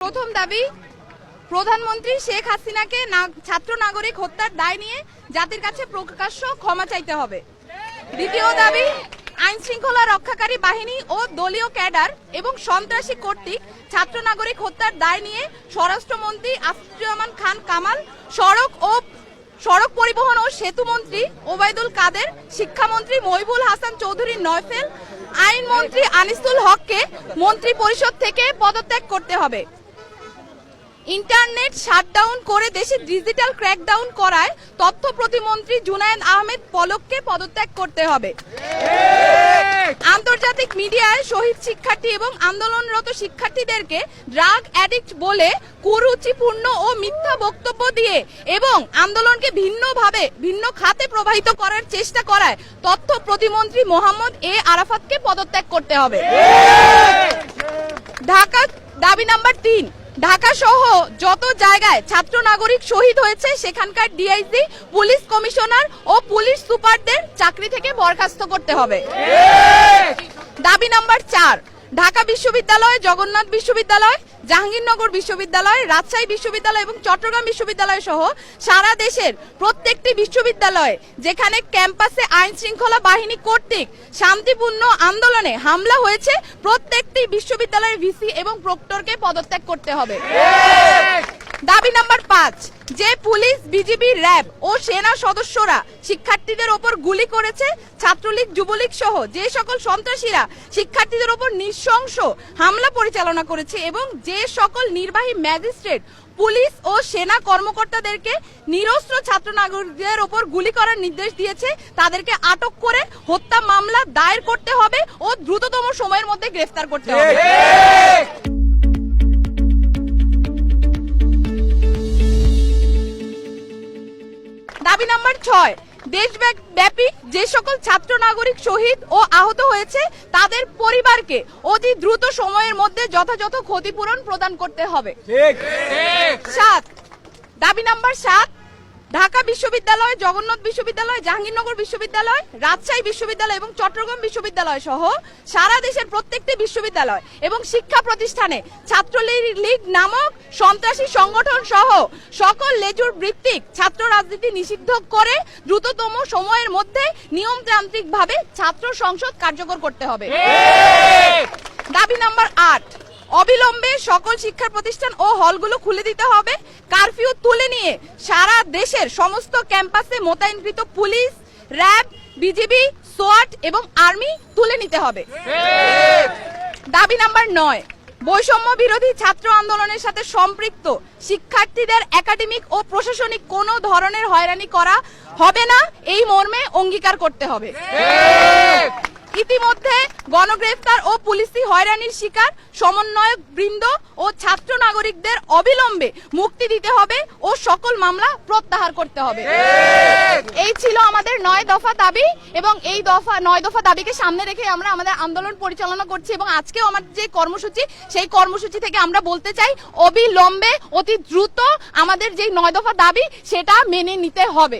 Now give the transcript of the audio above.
প্রথম দাবি, প্রধানমন্ত্রী শেখ হাসিনাকে ছাত্র নাগরিক হত্যার দায় নিয়ে জাতির কাছে প্রকাশ্য ক্ষমা চাইতে হবে। দ্বিতীয় দাবি, আইন শৃঙ্খলা রক্ষাকারী বাহিনী ও দলীয় ক্যাডার এবং সন্ত্রাসী কর্তৃক ছাত্র নাগরিক হত্যার দায় নিয়ে স্বরাষ্ট্রমন্ত্রী আসিফুজ্জামান খান কামাল, সড়ক পরিবহন ও সেতু মন্ত্রী ওবায়দুল কাদের, শিক্ষামন্ত্রী মহিবুল হাসান চৌধুরী নয়ফেল, আইনমন্ত্রী আনিসুল হককে মন্ত্রী পরিষদ থেকে পদত্যাগ করতে হবে। ইন্টারনেট শাটডাউন করে দেশে ডিজিটাল ক্র্যাকডাউন করায় তথ্য প্রতিমন্ত্রী জুনায়েদ আহমেদ পলককে পদত্যাগ করতে হবে। আন্তর্জাতিক মিডিয়ায় শহীদ শিক্ষার্থী এবং আন্দোলনরত শিক্ষার্থীদেরকে ড্রাগ অ্যাডিক্ট বলে কুরুচিপূর্ণ ও মিথ্যা বক্তব্য দিয়ে এবং আন্দোলনকে ভিন্ন খাতে প্রবাহিত করার চেষ্টা করায় তথ্য প্রতিমন্ত্রী মোহাম্মদ এ আরাফাতকে পদত্যাগ করতে হবে। ঢাকা দাবি নাম্বার 3, ঢাকা সহ যত জায়গায় ছাত্র নাগরিক শহীদ হয়েছে সেখানকার ডিআইজি, পুলিশ কমিশনার ও পুলিশ সুপারদের চাকরি থেকে বরখাস্ত করতে হবে। দাবি নাম্বার 4, ঢাকা বিশ্ববিদ্যালয়, জগন্নাথ বিশ্ববিদ্যালয়, জাহাঙ্গীরনগর বিশ্ববিদ্যালয়, রাজশাহী বিশ্ববিদ্যালয় এবং চট্টগ্রাম বিশ্ববিদ্যালয় সহ সারা দেশের প্রত্যেকটি বিশ্ববিদ্যালয়ে যেখানে ক্যাম্পাসে আইন শৃঙ্খলা বাহিনী কর্তৃক শান্তিপূর্ণ আন্দোলনে হামলা হয়েছে প্রত্যেকটি বিশ্ববিদ্যালয়ের ভিসি এবং প্রক্টরকে পদত্যাগ করতে হবে। দাবি নাম্বার 5, যে পুলিশ, বিজিবি, র্যাব ও সেনা সদস্যরা শিক্ষার্থীদের ওপর গুলি করেছে, ছাত্রলীগ, যুবলীগ সহ যে সকল সন্ত্রাসীরা শিক্ষার্থীদের ওপর নৃশংস হামলা পরিচালনা করেছে এবং যে সকল নির্বাহী ম্যাজিস্ট্রেট, পুলিশ ও সেনা কর্মকর্তাদেরকে নিরস্ত্র ছাত্র নাগরিকদের ওপর গুলি করার নির্দেশ দিয়েছে তাদেরকে আটক করে হত্যা মামলা দায়ের করতে হবে ও দ্রুততম সময়ের মধ্যে গ্রেফতার করতে হবে। দাবি নাম্বার 6, দেশব্যাপী যে সকল ছাত্র নাগরিক শহীদ ও আহত হয়েছে তাদের পরিবারকে অতি দ্রুত সময়ের মধ্যে যথাযথ ক্ষতিপূরণ প্রদান করতে হবে। 7, দাবি নাম্বার 7, ঢাকা বিশ্ববিদ্যালয়, জগন্নাথ বিশ্ববিদ্যালয়, জাহাঙ্গীরনগর বিশ্ববিদ্যালয়, রাজশাহী বিশ্ববিদ্যালয় এবং চট্টগ্রাম বিশ্ববিদ্যালয় সহ সারা দেশের প্রত্যেকটি বিশ্ববিদ্যালয় এবং শিক্ষা প্রতিষ্ঠানে ছাত্রলীগ নামক সন্ত্রাসী সংগঠন সহ সকল লেজুর ভিত্তিক ছাত্র রাজনীতি নিষিদ্ধ করে দ্রুততম সময়ের মধ্যে নিয়মতান্ত্রিকভাবে ছাত্র সংসদ কার্যকর করতে হবে। দাবি নাম্বার 8, অবিলম্বে সকল শিক্ষা প্রতিষ্ঠান ও হলগুলো খুলে দিতে হবে। কারফিউ তুলে নিয়ে সারা দেশের সমস্ত ক্যাম্পাসে মোতায়েনকৃত পুলিশ, র্যাব, বিজিবি, সোয়াট এবং আর্মি তুলে নিতে হবে। দাবি নাম্বার 9, বৈষম্য বিরোধী ছাত্র আন্দোলনের সাথে সম্পৃক্ত শিক্ষার্থীদের একাডেমিক ও প্রশাসনিক কোনো ধরনের হয়রানি করা হবে না, এই মর্মে অঙ্গীকার করতে হবে। ইতিমধ্যে গণগ্রেফতার ও পুলিশি হয়রানির শিকার সমন্বয়ক বৃন্দ ও ছাত্র নাগরিকদের অবিলম্বে মুক্তি দিতে হবে ও সকল মামলা প্রত্যাহার করতে হবে। এই ছিল আমাদের 9 দফা দাবি এবং এই 9 দফা দাবিকে সামনে রেখে আমরা আমাদের আন্দোলন পরিচালনা করছি এবং আজকেও আমাদের যে কর্মসূচি সেই কর্মসূচি থেকে আমরা বলতে চাই অবিলম্বে অতি দ্রুত আমাদের যে 9 দফা দাবি সেটা মেনে নিতে হবে।